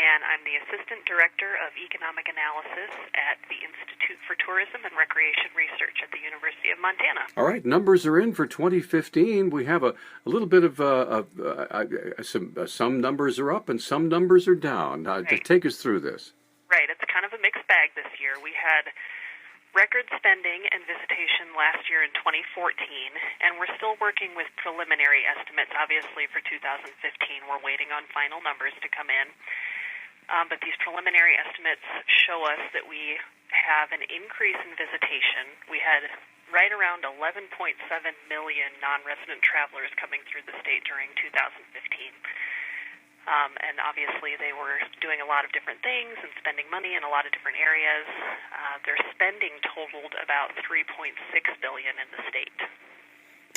and I'm the Assistant Director of Economic Analysis at the Institute for Tourism and Recreation Research at the University of Montana. All right, numbers are in for 2015. We have a little bit of some numbers are up and some numbers are down. Just take us through this. Right, it's kind of a mixed bag this year. We had record spending and visitation last year in 2014, and we're still working with preliminary estimates, obviously, for 2015. We're waiting on final numbers to come in. But these preliminary estimates show us that we have an increase in visitation. We had right around 11.7 million non-resident travelers coming through the state during 2015. And obviously they were doing a lot of different things and spending money in a lot of different areas. Their spending totaled about $3.6 billion in the state.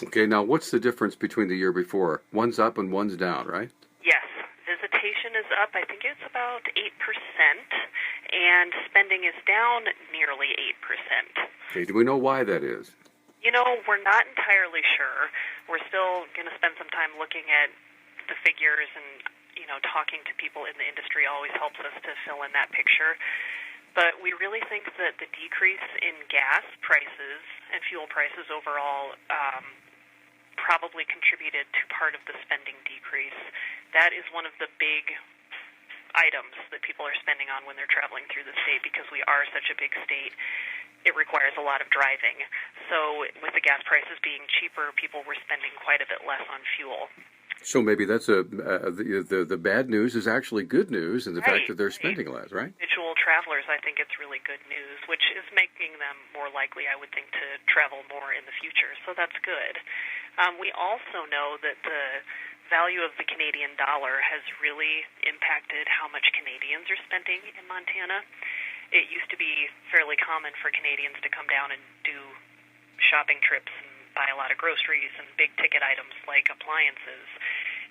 Okay, now what's the difference between the year before? One's up and one's down, right? Yes. Visitation is up, I think it's about 8%, and spending is down nearly 8%. Okay, do we know why that is? We're not entirely sure. We're still going to spend some time looking at the figures, and talking to people in the industry always helps us to fill in that picture. But we really think that the decrease in gas prices and fuel prices overall probably contributed to part of the spending decrease. That is one of the big items that people are spending on when they're traveling through the state, because we are such a big state. It requires a lot of driving. So with the gas prices being cheaper, people were spending quite a bit less on fuel. So maybe that's the bad news is actually good news in the fact that they're spending less, right? Individual travelers, I think it's really good news, which is making them more likely, I would think, to travel more in the future. So that's good. We also know that the value of the Canadian dollar has really impacted how much Canadians are spending in Montana. It used to be fairly common for Canadians to come down and do shopping trips and buy a lot of groceries and big-ticket items like appliances.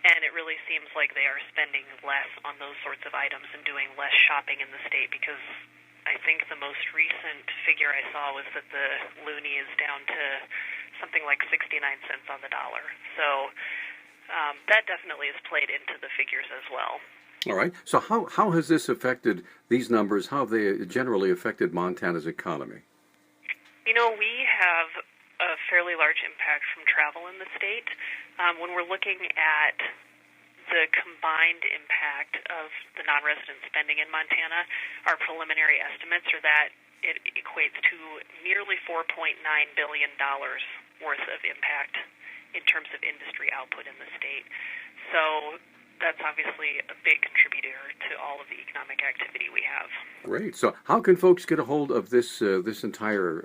And it really seems like they are spending less on those sorts of items and doing less shopping in the state, because I think the most recent figure I saw was that the loonie is down to something like 69 cents on the dollar. So that definitely has played into the figures as well. All right. So how has this affected these numbers? How have they generally affected Montana's economy? We have a fairly large impact from travel in the state. When we're looking at the combined impact of the non-resident spending in Montana, our preliminary estimates are that it equates to nearly $4.9 billion worth of impact in terms of industry output in the state. So that's obviously a big contributor to all of the economic activity we have. Great. So how can folks get a hold of this entire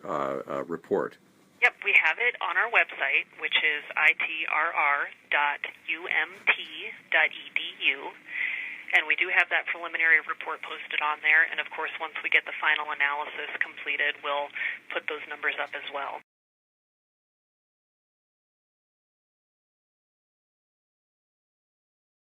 report? Yep, we have it on our website, which is itrr.umt.edu, and we do have that preliminary report posted on there, and of course once we get the final analysis completed, we'll put those numbers up as well.